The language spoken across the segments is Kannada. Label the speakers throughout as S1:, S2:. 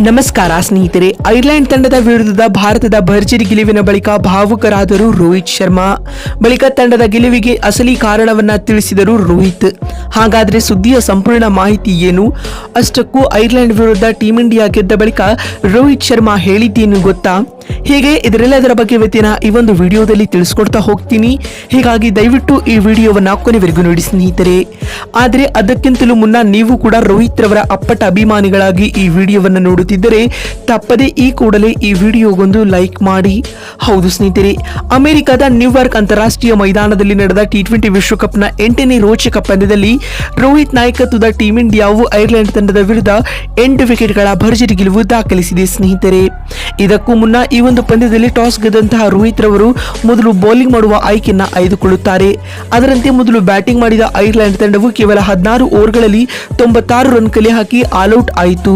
S1: ನಮಸ್ಕಾರ ಸ್ನೇಹಿತರೆ. ಐರ್ಲೆಂಡ್ ತಂಡದ ವಿರುದ್ಧದ ಭಾರತದ ಭರ್ಜರಿ ಗೆಲುವಿನ ಬಳಿಕ ಭಾವುಕರಾದರು ರೋಹಿತ್ ಶರ್ಮಾ. ಬಳಿಕ ತಂಡದ ಗೆಲುವಿಗೆ ಅಸಲಿ ಕಾರಣವನ್ನ ತಿಳಿಸಿದರು ರೋಹಿತ್. ಹಾಗಾದ್ರೆ ಸುದ್ದಿಯ ಸಂಪೂರ್ಣ ಮಾಹಿತಿ ಏನು? ಅಷ್ಟಕ್ಕೂ ಐರ್ಲೆಂಡ್ ವಿರುದ್ಧ ಟೀಂ ಇಂಡಿಯಾ ಗೆದ್ದ ಬಳಿಕ ರೋಹಿತ್ ಶರ್ಮಾ ಹೇಳಿದ್ದೇನು ಗೊತ್ತಾ? ಹೀಗೆ ಇದರೆಲ್ಲದರ ಬಗ್ಗೆ ಇವತ್ತಿನ ಈ ಒಂದು ವಿಡಿಯೋದಲ್ಲಿ ತಿಳಿಸ್ಕೊಡ್ತಾ ಹೋಗ್ತೀನಿ. ಹೀಗಾಗಿ ದಯವಿಟ್ಟು ಈ ವಿಡಿಯೋವನ್ನ ಕೊನೆವರೆಗೂ ನೋಡಿ ಸ್ನೇಹಿತರೆ. ಆದ್ರೆ ಅದಕ್ಕಿಂತಲೂ ಮುನ್ನ ನೀವು ಕೂಡ ರೋಹಿತ್ ರವರ ಅಪ್ಪಟ ಅಭಿಮಾನಿಗಳಾಗಿ ಈ ವಿಡಿಯೋವನ್ನ ನೋಡುತ್ತಿದ್ದರೆ ತಪ್ಪದೆ ಈ ಕೂಡಲೇ ಈ ವಿಡಿಯೋಗೊಂದು ಲೈಕ್ ಮಾಡಿ. ಹೌದು ಸ್ನೇಹಿತರೆ, ಅಮೆರಿಕದ ನ್ಯೂಯಾರ್ಕ್ ಅಂತಾರಾಷ್ಟ್ರೀಯ ಮೈದಾನದಲ್ಲಿ ನಡೆದ ಟಿ20 ವಿಶ್ವಕಪ್ನ 8ನೇ ರೋಚಕ ಪಂದ್ಯದಲ್ಲಿ ರೋಹಿತ್ ನಾಯಕತ್ವದ ಟೀಂ ಇಂಡಿಯಾವು ಐರ್ಲೆಂಡ್ ತಂಡದ ವಿರುದ್ಧ 8 ವಿಕೆಟ್ಗಳ ಭರ್ಜರಿ ಗೆಲುವು ದಾಖಲಿಸಿದೆ ಸ್ನೇಹಿತರೆ. ಇದಕ್ಕೂ ಮುನ್ನ ಈ ಒಂದು ಪಂದ್ಯದಲ್ಲಿ ಟಾಸ್ ಗೆದ್ದಂತಹ ರೋಹಿತ್ ರವರು ಮೊದಲು ಬೌಲಿಂಗ್ ಮಾಡುವ ಆಯ್ಕೆಯನ್ನ ಆಯ್ದುಕೊಳ್ಳುತ್ತಾರೆ. ಅದರಂತೆ ಮೊದಲು ಬ್ಯಾಟಿಂಗ್ ಮಾಡಿದ ಐರ್ಲೆಂಡ್ ತಂಡವು ಕೇವಲ 16 ಓವರ್ಗಳಲ್ಲಿ 96 ರನ್ ಕಲೆ ಹಾಕಿ ಆಲ್ಔಟ್ ಆಯಿತು.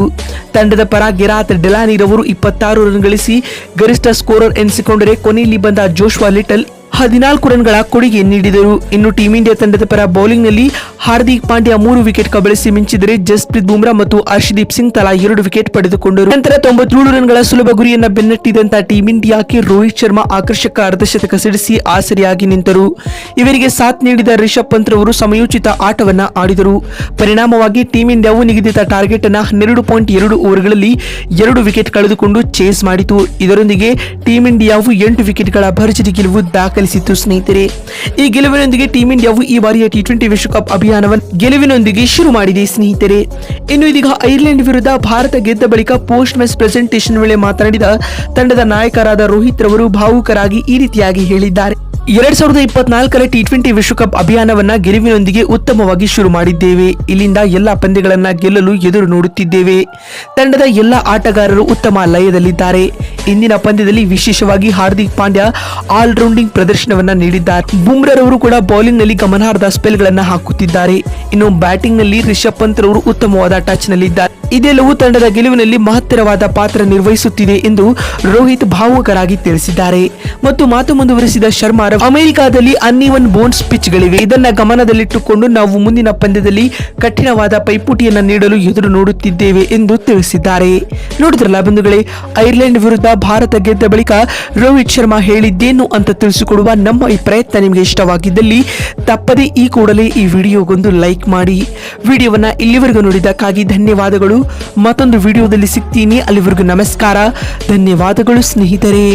S1: ತಂಡದ ಪರ ಗೆರಾತ್ ಡೆಲಾನಿ ರವರು 26 ರನ್ ಗಳಿಸಿ ಗರಿಷ್ಠ ಸ್ಕೋರರ್ ಎನಿಸಿಕೊಂಡರೆ ಕೊನೆಯಲ್ಲಿ ಬಂದ ಜೋಶ್ವಾ ಲಿಟಲ್ 14 ರನ್ಗಳ ಕೊಡುಗೆ ನೀಡಿದರು. ಇನ್ನು ಟೀಂ ಇಂಡಿಯಾ ತಂಡದ ಪರ ಬೌಲಿಂಗ್ ನಲ್ಲಿ ಹಾರ್ದಿಕ್ ಪಾಂಡ್ಯ 3 ವಿಕೆಟ್ ಕಬಳಿಸಿ ಮಿಂಚಿದರೆ ಜಸ್ಪ್ರೀತ್ ಬುಮ್ರಾ ಮತ್ತು ಹರ್ಷದೀಪ್ ಸಿಂಗ್ ತಲಾ 2 ವಿಕೆಟ್ ಪಡೆದುಕೊಂಡರು. ನಂತರ 97 ರನ್ಗಳ ಸುಲಭ ಗುರಿಯನ್ನ ಬೆನ್ನಟ್ಟಿದಂತ ಟೀಂ ಇಂಡಿಯಾಕ್ಕೆ ರೋಹಿತ್ ಶರ್ಮಾ ಆಕರ್ಷಕ ಅರ್ಧಶತಕ ಸಿಡಿಸಿ ಆಸರೆಯಾಗಿ ನಿಂತರು. ಇವರಿಗೆ ಸಾಥ್ ನೀಡಿದ ರಿಷಬ್ ಪಂತ್ ರವರು ಸಮಯೋಚಿತ ಆಟವನ್ನ ಆಡಿದರು. ಪರಿಣಾಮವಾಗಿ ಟೀಂ ಇಂಡಿಯಾವು ನಿಗದಿತ ಟಾರ್ಗೆಟ್ ಅನ್ನ 12.2 ಓವರ್ಗಳಲ್ಲಿ 2 ವಿಕೆಟ್ ಕಳೆದುಕೊಂಡು ಚೇಸ್ ಮಾಡಿತು. ಇದರೊಂದಿಗೆ ಟೀಂ ಇಂಡಿಯಾವು 8 ವಿಕೆಟ್ಗಳ ಭರ್ಜರಿ ಗೆಲುವು ದಾಖಲಿಸಿತು ಸ್ನೇಹಿತರೆ. ಈ ಗೆಲುವಿನೊಂದಿಗೆ ಟೀಂ ಇಂಡಿಯಾವು ಈ ಬಾರಿಯ ಟಿ20 ವಿಶ್ವಕಪ್ ಅಭಿಯಾನವನ್ನು ಗೆಲುವಿನೊಂದಿಗೆ ಶುರು ಮಾಡಿದೆ ಸ್ನೇಹಿತರೆ. ಇನ್ನು ಇದೀಗ ಐರ್ಲೆಂಡ್ ವಿರುದ್ಧ ಭಾರತ ಗೆದ್ದ ಬಳಿಕ ಪೋಸ್ಟ್ ಮ್ಯಾಚ್ ಪ್ರೆಸೆಂಟೇಷನ್ ವೇಳೆ ಮಾತನಾಡಿದ ತಂಡದ ನಾಯಕರಾದ ರೋಹಿತ್ ರವರು ಭಾವುಕರಾಗಿ ಈ ರೀತಿಯಾಗಿ ಹೇಳಿದ್ದಾರೆ. 2024ರ ಟಿ20 ವಿಶ್ವಕಪ್ ಅಭಿಯಾನವನ್ನ ಗೆಲುವಿನೊಂದಿಗೆ ಉತ್ತಮವಾಗಿ ಶುರು ಮಾಡಿದ್ದೇವೆ. ಇಲ್ಲಿಂದ ಎಲ್ಲ ಪಂದ್ಯಗಳನ್ನ ಗೆಲ್ಲಲು ಎದುರು ನೋಡುತ್ತಿದ್ದೇವೆ. ತಂಡದ ಎಲ್ಲ ಆಟಗಾರರು ಉತ್ತಮ ಲಯದಲ್ಲಿದ್ದಾರೆ. ಇಂದಿನ ಪಂದ್ಯದಲ್ಲಿ ವಿಶೇಷವಾಗಿ ಹಾರ್ದಿಕ್ ಪಾಂಡ್ಯ ಆಲ್ ರೌಂಡಿಂಗ್ ಪ್ರದರ್ಶನವನ್ನ ನೀಡಿದ್ದಾರೆ. ಬುಮ್ರಾ ರವರು ಕೂಡ ಬೌಲಿಂಗ್ ನಲ್ಲಿ ಗಮನಾರ್ಹ ಸ್ಪೆಲ್ ಗಳನ್ನ ಹಾಕುತ್ತಿದ್ದಾರೆ. ಇನ್ನು ಬ್ಯಾಟಿಂಗ್ ನಲ್ಲಿ ರಿಷಬ್ ಪಂತ್ ರವರು ಉತ್ತಮವಾದ ಟಚ್ ನಲ್ಲಿದ್ದಾರೆ. ಇದೆಲ್ಲವೂ ತಂಡದ ಗೆಲುವಿನಲ್ಲಿ ಮಹತ್ತರವಾದ ಪಾತ್ರ ನಿರ್ವಹಿಸುತ್ತಿದೆ ಎಂದು ರೋಹಿತ್ ಭಾವುಕರಾಗಿ ತಿಳಿಸಿದ್ದಾರೆ. ಮತ್ತು ಮಾತು ಮುಂದುವರೆಸಿದ ಶರ್ಮಾ ಅಮೆರಿಕಾದಲ್ಲಿ ಅನ್ಇವನ್ ಬೋನ್ಸ್ ಪಿಚ್ ಗಳಿವೆ. ಇದನ್ನ ಗಮನದಲ್ಲಿಟ್ಟುಕೊಂಡು ನಾವು ಮುಂದಿನ ಪಂದ್ಯದಲ್ಲಿ ಕಠಿಣವಾದ ಪೈಪೋಟಿಯನ್ನ ನೀಡಲು ಎದುರು ನೋಡುತ್ತಿದ್ದೇವೆ ಎಂದು ತಿಳಿಸಿದ್ದಾರೆ. ನೋಡಿದ್ರಲ್ಲ ಬಂಧುಗಳೇ, ಐರ್ಲೆಂಡ್ ವಿರುದ್ಧ ಭಾರತ ಗೆದ್ದ ಬಳಿಕ ರೋಹಿತ್ ಶರ್ಮಾ ಹೇಳಿದ್ದೇನು ಅಂತ ತಿಳಿಸಿಕೊಡುವ ನಮ್ಮ ಈ ಪ್ರಯತ್ನ ನಿಮಗೆ ಇಷ್ಟವಾಗಿದ್ದಲ್ಲಿ ತಪ್ಪದೇ ಈ ಕೂಡಲೇ ಈ ವಿಡಿಯೋಗೊಂದು ಲೈಕ್ ಮಾಡಿ. ವಿಡಿಯೋವನ್ನ ಇಲ್ಲಿವರೆಗೂ ನೋಡಿದ್ದಕ್ಕಾಗಿ ಧನ್ಯವಾದಗಳು. ಮತ್ತೊಂದು ವಿಡಿಯೋದಲ್ಲಿ ಸಿಗ್ತೀನಿ. ಅಲ್ಲಿವರೆಗೂ ನಮಸ್ಕಾರ, ಧನ್ಯವಾದಗಳು ಸ್ನೇಹಿತರೆ.